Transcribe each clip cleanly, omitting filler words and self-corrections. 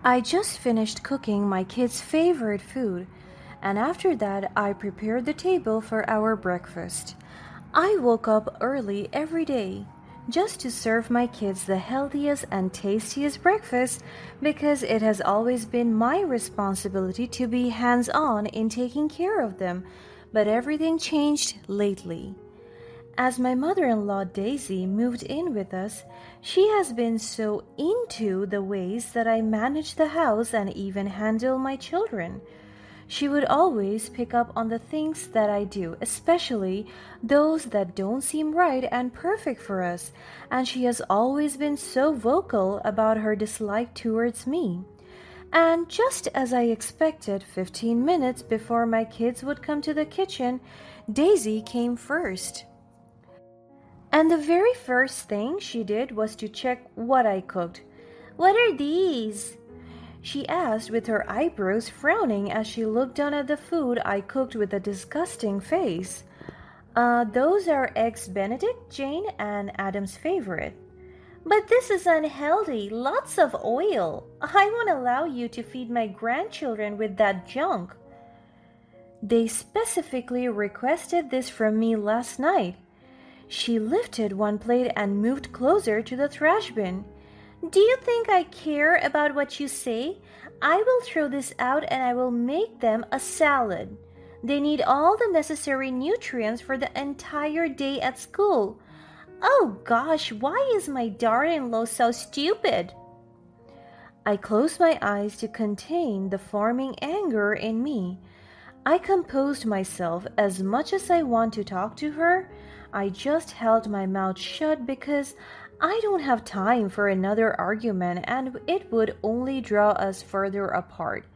I just finished cooking my kids' favorite food, and after that, I prepared the table for our breakfast. I woke up early every day just to serve my kids the healthiest and tastiest breakfast because it has always been my responsibility to be hands on in taking care of them. But everything changed lately. As my mother in law Daisy moved in with us, she has been so into the ways that I manage the house and even handle my children. She would always pick up on the things that I do, especially those that don't seem right and perfect for us, and she has always been so vocal about her dislike towards me. And just as I expected, 15 minutes before my kids would come to the kitchen, Daisy came first. And the very first thing she did was to check what I cooked. "What are these?" she asked with her eyebrows frowning as she looked down at the food I cooked with a disgusting face. Those are eggs Benedict, Jane, and Adam's favorite. "But this is unhealthy, lots of oil. I won't allow you to feed my grandchildren with that junk." "They specifically requested this from me last night." She lifted one plate and moved closer to the trash bin. "Do you think I care about what you say? I will throw this out and I will make them a salad. They need all the necessary nutrients for the entire day at school. Oh gosh, why is my daughter-in-law so stupid?" I closed my eyes to contain the forming anger in me. I composed myself as much as I want to talk to her. I just held my mouth shut because I don't have time for another argument and it would only draw us further apart.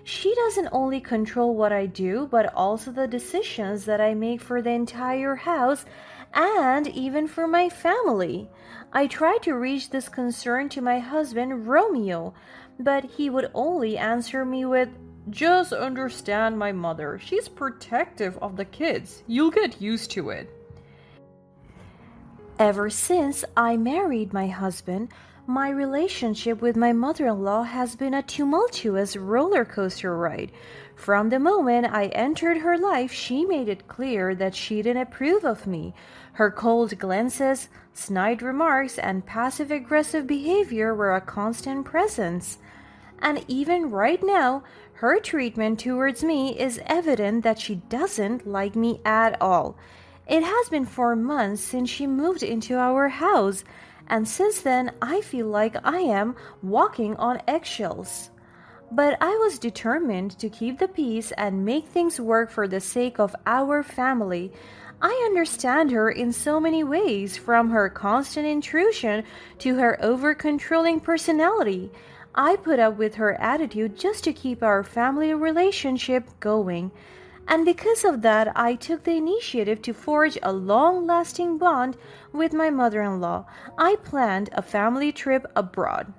She doesn't only control what I do, but also the decisions that I make for the entire house and even for my family. I tried to reach this concern to my husband, Romeo, but he would only answer me with, "Just understand my mother. She's protective of the kids. You'll get used to it." Ever since I married my husband, my relationship with my mother in law has been a tumultuous roller coaster ride. From the moment I entered her life, she made it clear that she didn't approve of me. Her cold glances, snide remarks, and passive aggressive behavior were a constant presence. And even right now, her treatment towards me is evident that she doesn't like me at all. It has been 4 months since she moved into our house, and since then I feel like I am walking on eggshells. But I was determined to keep the peace and make things work for the sake of our family. I understand her in so many ways, from her constant intrusion to her over-controlling personality. I put up with her attitude just to keep our family relationship going. And because of that, I took the initiative to forge a long-lasting bond with my mother-in-law. I planned a family trip abroad.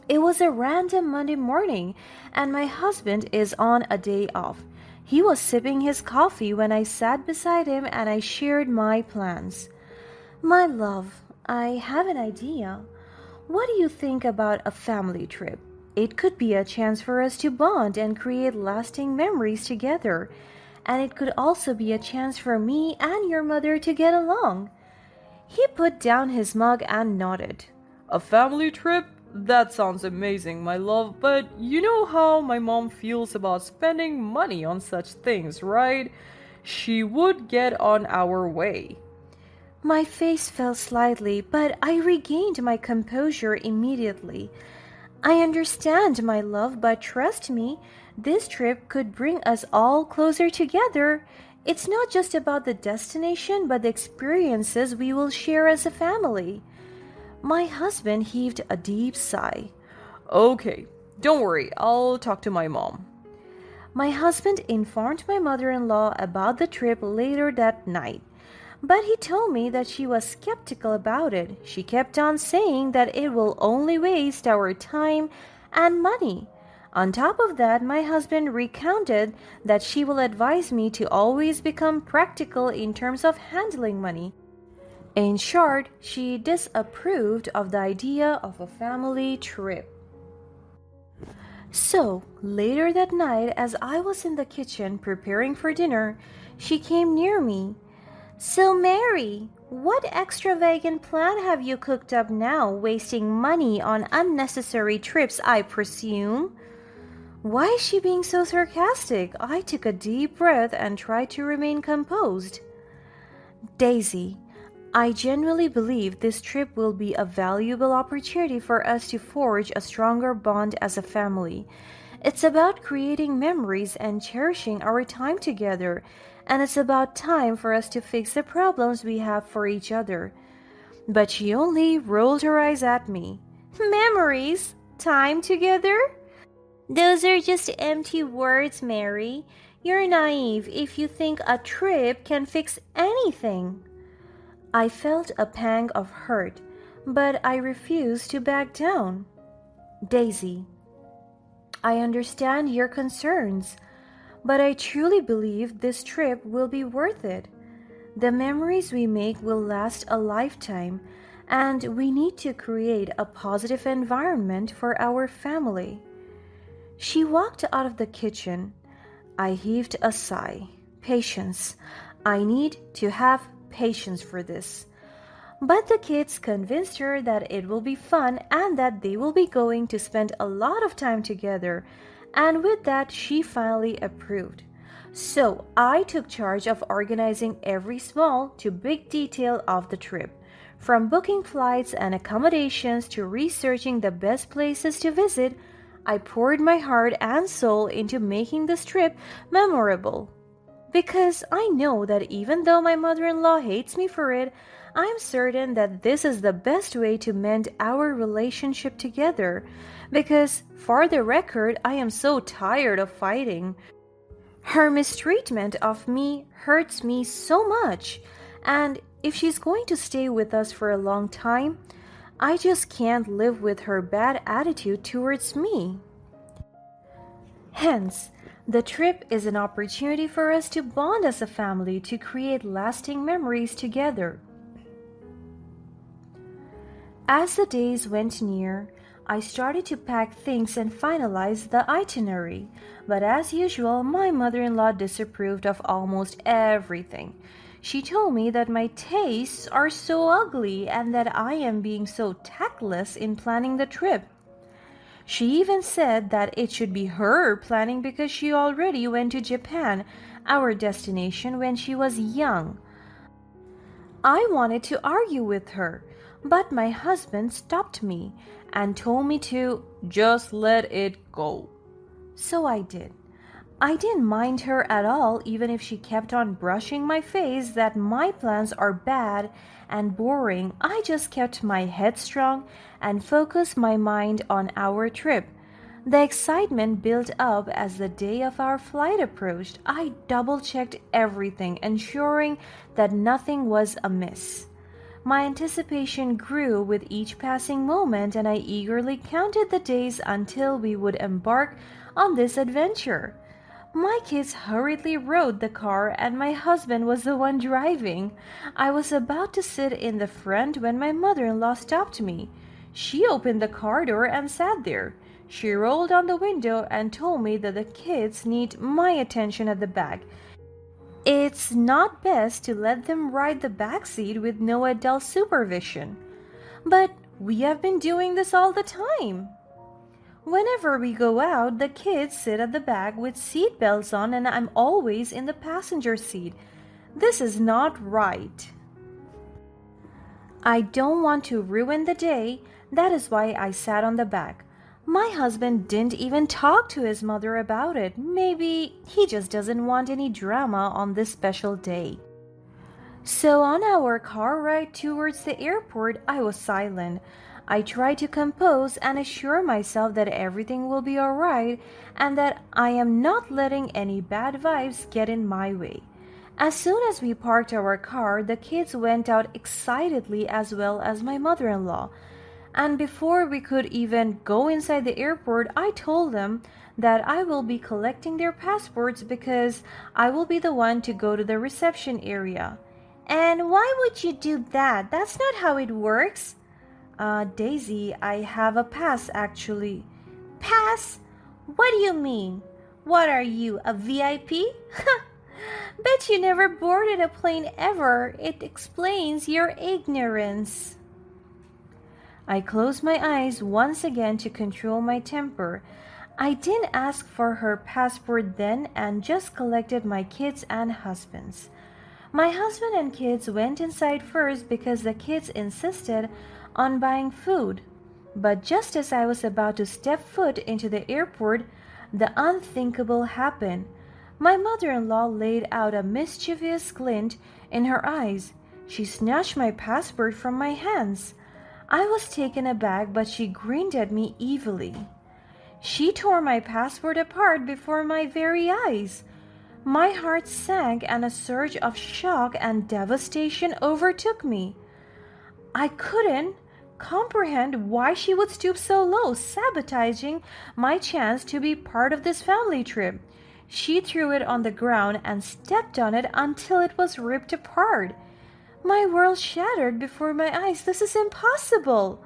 It was a random Monday morning, and my husband is on a day off. He was sipping his coffee when I sat beside him and I shared my plans. "My love, I have an idea. What do you think about a family trip? It could be a chance for us to bond and create lasting memories together. And it could also be a chance for me and your mother to get along." He put down his mug and nodded. "A family trip? That sounds amazing, my love, but you know how my mom feels about spending money on such things, right? She would get on our way." My face fell slightly, but I regained my composure immediately. "I understand, my love, but trust me, this trip could bring us all closer together. It's not just about the destination, but the experiences we will share as a family." My husband heaved a deep sigh. "Okay, don't worry, I'll talk to my mom." My husband informed my mother-in-law about the trip later that night. But he told me that she was skeptical about it. She kept on saying that it will only waste our time and money. On top of that, my husband recounted that she will advise me to always become practical in terms of handling money. In short, she disapproved of the idea of a family trip. So, later that night, as I was in the kitchen preparing for dinner, she came near me. So, Mary, what extravagant plan have you cooked up now, wasting money on unnecessary trips, I presume? Why is she being so sarcastic? I took a deep breath and tried to remain composed. Daisy, I genuinely believe this trip will be a valuable opportunity for us to forge a stronger bond as a family. It's about creating memories and cherishing our time together, and it's about time for us to fix the problems we have for each other. But she only rolled her eyes at me. Memories? Time together? Those are just empty words, Mary. You're naive if you think a trip can fix anything. I felt a pang of hurt, but I refused to back down. Daisy, I understand your concerns, but I truly believe this trip will be worth it. The memories we make will last a lifetime, and we need to create a positive environment for our family. She walked out of the kitchen. I heaved a sigh. Patience. I need to have patience for this. But the kids convinced her that it will be fun and that they will be going to spend a lot of time together, and with that, she finally approved. So I took charge of organizing every small to big detail of the trip, from booking flights and accommodations to researching the best places to visit. I poured my heart and soul into making this trip memorable. Because I know that even though my mother in law hates me for it, I'm certain that this is the best way to mend our relationship together. Because, for the record, I am so tired of fighting. Her mistreatment of me hurts me so much, and if she's going to stay with us for a long time, I just can't live with her bad attitude towards me. Hence, the trip is an opportunity for us to bond as a family to create lasting memories together. As the days went near, I started to pack things and finalize the itinerary, but as usual, my mother in law disapproved of almost everything. She told me that my tastes are so ugly and that I am being so tactless in planning the trip. She even said that it should be her planning because she already went to Japan, our destination, when she was young. I wanted to argue with her, but my husband stopped me and told me to just let it go. So I did. I didn't mind her at all, even if she kept on brushing my face that my plans are bad and boring. I just kept my head strong and focused my mind on our trip. The excitement built up as the day of our flight approached. I double checked everything, ensuring that nothing was amiss. My anticipation grew with each passing moment, and I eagerly counted the days until we would embark on this adventure. My kids hurriedly rode the car, and my husband was the one driving. I was about to sit in the front when my mother in law stopped me. She opened the car door and sat there. She rolled down the window and told me that the kids need my attention at the back. It's not best to let them ride the back seat with no adult supervision. But we have been doing this all the time. Whenever we go out, the kids sit at the back with seat belts on, and I'm always in the passenger seat. This is not right. I don't want to ruin the day. That is why I sat on the back. My husband didn't even talk to his mother about it. Maybe he just doesn't want any drama on this special day. So, on our car ride towards the airport, I was silent. I tried to compose and assure myself that everything will be alright and that I am not letting any bad vibes get in my way. As soon as we parked our car, the kids went out excitedly as well as my mother in law. And before we could even go inside the airport, I told them that I will be collecting their passports because I will be the one to go to the reception area. And why would you do that? That's not how it works. Daisy, I have a pass actually. Pass? What do you mean? What are you, a VIP? Bet you never boarded a plane ever. It explains your ignorance. I closed my eyes once again to control my temper. I didn't ask for her passport then and just collected my kids and husband's. My husband and kids went inside first because the kids insisted on buying food. But just as I was about to step foot into the airport, the unthinkable happened. My mother-in-law laid out a mischievous glint in her eyes. She snatched my passport from my hands. I was taken aback, but she grinned at me evilly. She tore my passport apart before my very eyes. My heart sank and a surge of shock and devastation overtook me. I couldn't comprehend why she would stoop so low, sabotaging my chance to be part of this family trip. She threw it on the ground and stepped on it until it was ripped apart. My world shattered before my eyes. This is impossible.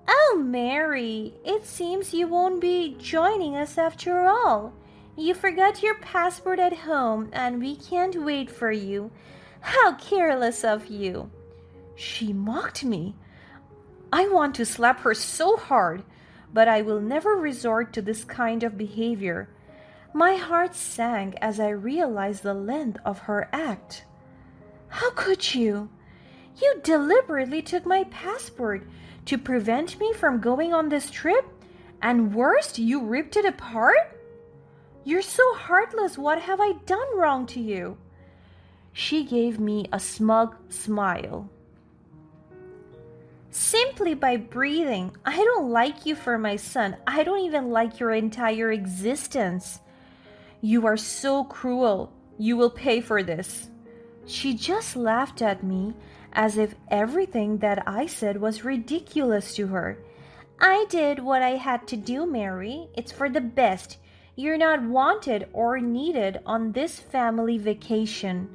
Oh, Mary, it seems you won't be joining us after all. You forgot your passport at home and we can't wait for you. How careless of you. She mocked me. I want to slap her so hard, but I will never resort to this kind of behavior. My heart sank as I realized the length of her act. How could you? You deliberately took my passport to prevent me from going on this trip, and worst, you ripped it apart? You're so heartless. What have I done wrong to you? She gave me a smug smile. Simply by breathing. I don't like you for my son. I don't even like your entire existence. You are so cruel. You will pay for this. She just laughed at me as if everything that I said was ridiculous to her. I did what I had to do, Mary. It's for the best. You're not wanted or needed on this family vacation.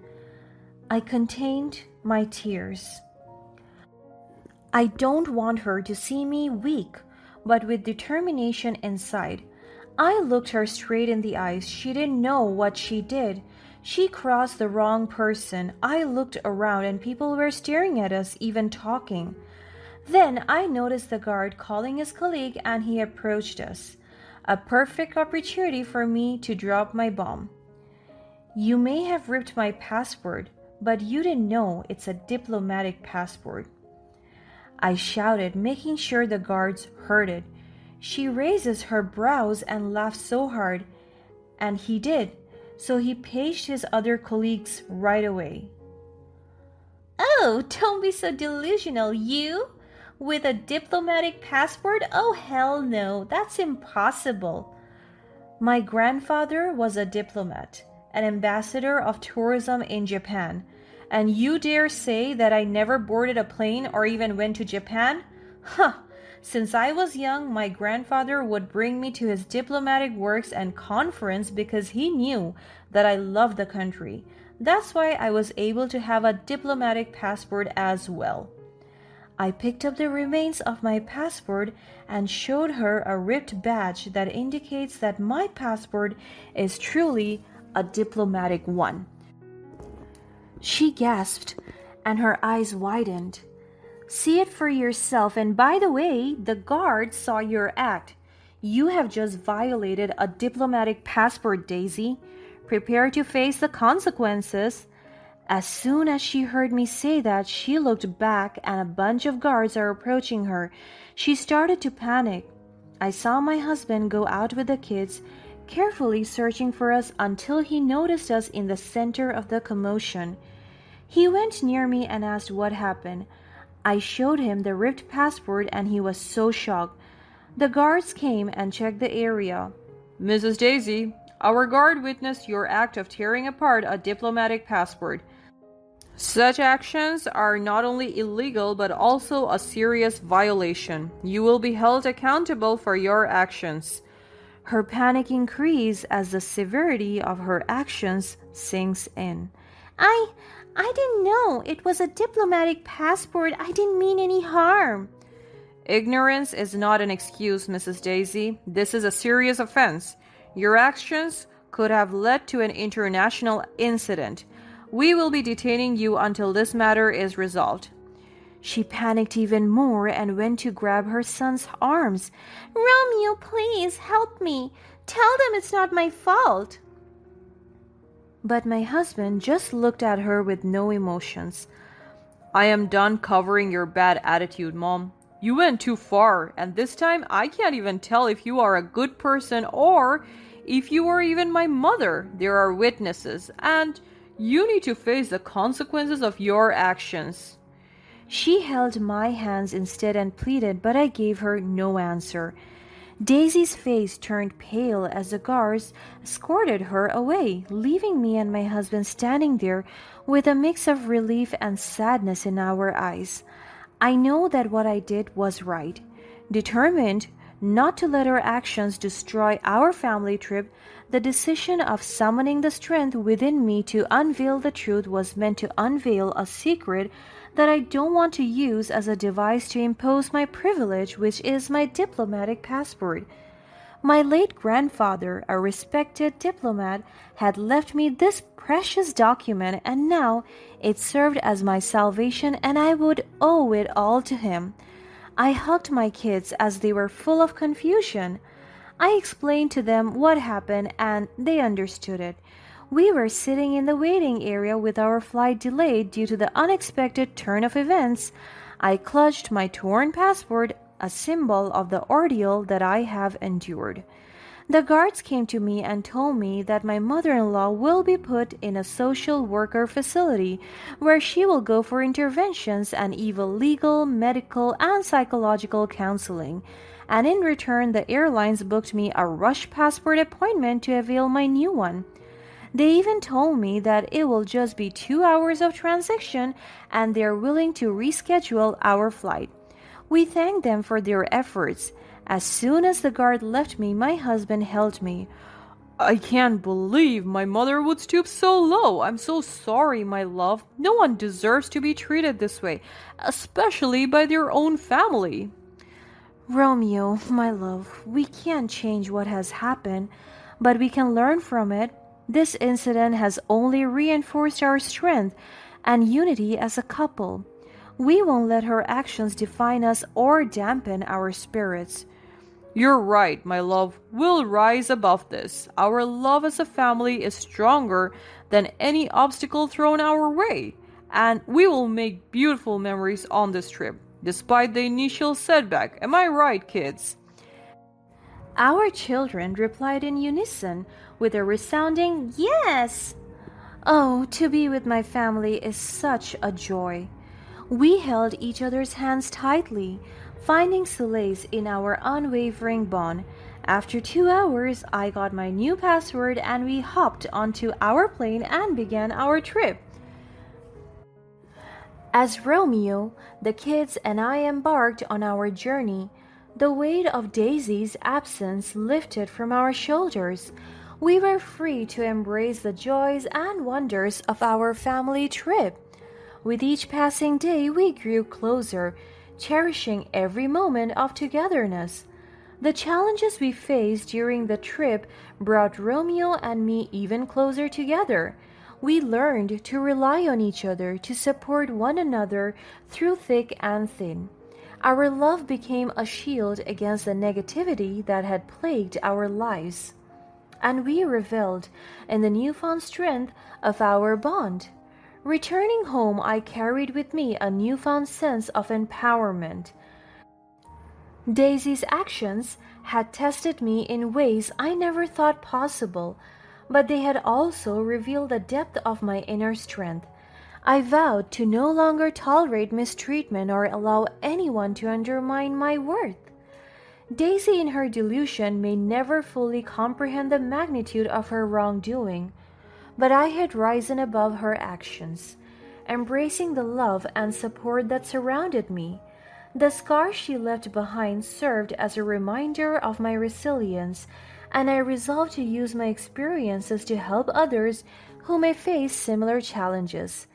I contained my tears. I don't want her to see me weak, but with determination inside. I looked her straight in the eyes. She didn't know what she did. She crossed the wrong person. I looked around and people were staring at us, even talking. Then I noticed the guard calling his colleague and he approached us. A perfect opportunity for me to drop my bomb. You may have ripped my passport, but you didn't know it's a diplomatic passport. I shouted, making sure the guards heard it. She raises her brows and laughs so hard, and he did, so he paged his other colleagues right away. Oh, don't be so delusional, you? With a diplomatic passport? Oh, hell no, that's impossible. My grandfather was a diplomat, an ambassador of tourism in Japan, and you dare say that I never boarded a plane or even went to Japan? Huh! Since I was young, my grandfather would bring me to his diplomatic works and conference because he knew that I loved the country. That's why I was able to have a diplomatic passport as well. I picked up the remains of my passport and showed her a ripped badge that indicates that my passport is truly a diplomatic one. She gasped, and her eyes widened. See it for yourself, and by the way, the guard saw your act. You have just violated a diplomatic passport, Daisy. Prepare to face the consequences. As soon as she heard me say that, she looked back and a bunch of guards are approaching her. She started to panic. I saw my husband go out with the kids, carefully searching for us until he noticed us in the center of the commotion. He went near me and asked what happened. I showed him the ripped passport and he was so shocked. The guards came and checked the area. Mrs. Daisy, our guard witnessed your act of tearing apart a diplomatic passport. Such actions are not only illegal but also a serious violation. You will be held accountable for your actions. Her panic increased as the severity of her actions sinks in. I didn't know it was a diplomatic passport. I didn't mean any harm. Ignorance is not an excuse, Mrs. Daisy. This is a serious offense. Your actions could have led to an international incident. We will be detaining you until this matter is resolved. She panicked even more and went to grab her son's arms. Romeo, please help me. Tell them it's not my fault. But my husband just looked at her with no emotions. I am done covering your bad attitude, Mom. You went too far, and this time I can't even tell if you are a good person or if you are even my mother. There are witnesses, and you need to face the consequences of your actions. She held my hands instead and pleaded, but I gave her no answer. Daisy's face turned pale as the guards escorted her away, leaving me and my husband standing there with a mix of relief and sadness in our eyes. I know that what I did was right. Determined not to let our actions destroy our family trip, the decision of summoning the strength within me to unveil the truth was meant to unveil a secret that I don't want to use as a device to impose my privilege, which is my diplomatic passport. My late grandfather, a respected diplomat, had left me this precious document, and now it served as my salvation, and I would owe it all to him. I hugged my kids as they were full of confusion. I explained to them what happened, and they understood it. We were sitting in the waiting area with our flight delayed due to the unexpected turn of events. I clutched my torn passport, a symbol of the ordeal that I have endured. The guards came to me and told me that my mother-in-law will be put in a social worker facility where she will go for interventions and even legal, medical, and psychological counseling. And in return, the airlines booked me a rush passport appointment to avail my new one. They even told me that it will just be 2 hours of transaction and they're willing to reschedule our flight. We thanked them for their efforts. As soon as the guard left me, my husband held me. I can't believe my mother would stoop so low. I'm so sorry, my love. No one deserves to be treated this way, especially by their own family. Romeo, my love, we can't change what has happened, but we can learn from it. This incident has only reinforced our strength and unity as a couple. We won't let her actions define us or dampen our spirits. You're right, my love. We'll rise above this. Our love as a family is stronger than any obstacle thrown our way, and we will make beautiful memories on this trip, despite the initial setback. Am I right, kids? Our children replied in unison with a resounding yes. Oh, to be with my family is such a joy. We held each other's hands tightly, finding solace in our unwavering bond. After 2 hours, I got my new password and we hopped onto our plane and began our trip. As Romeo, the kids, and I embarked on our journey, the weight of Daisy's absence lifted from our shoulders. We were free to embrace the joys and wonders of our family trip. With each passing day, we grew closer, cherishing every moment of togetherness. The challenges we faced during the trip brought Romeo and me even closer together. We learned to rely on each other to support one another through thick and thin. Our love became a shield against the negativity that had plagued our lives, and we reveled in the newfound strength of our bond. Returning home, I carried with me a newfound sense of empowerment. Daisy's actions had tested me in ways I never thought possible, but they had also revealed the depth of my inner strength. I vowed to no longer tolerate mistreatment or allow anyone to undermine my worth. Daisy, in her delusion, may never fully comprehend the magnitude of her wrongdoing, but I had risen above her actions, embracing the love and support that surrounded me. The scars she left behind served as a reminder of my resilience, and I resolved to use my experiences to help others who may face similar challenges.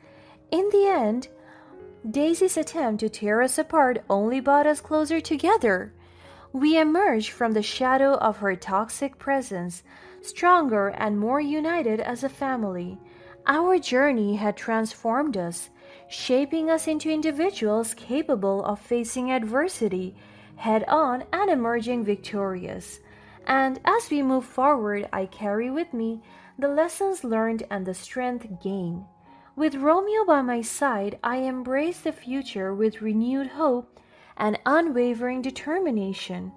In the end, Daisy's attempt to tear us apart only brought us closer together. We emerged from the shadow of her toxic presence, stronger and more united as a family. Our journey had transformed us, shaping us into individuals capable of facing adversity head on and emerging victorious. And as we move forward, I carry with me the lessons learned and the strength gained. With Romeo by my side, I embrace the future with renewed hope and unwavering determination.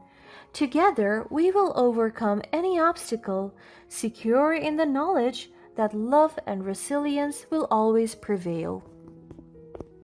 Together, we will overcome any obstacle, secure in the knowledge that love and resilience will always prevail.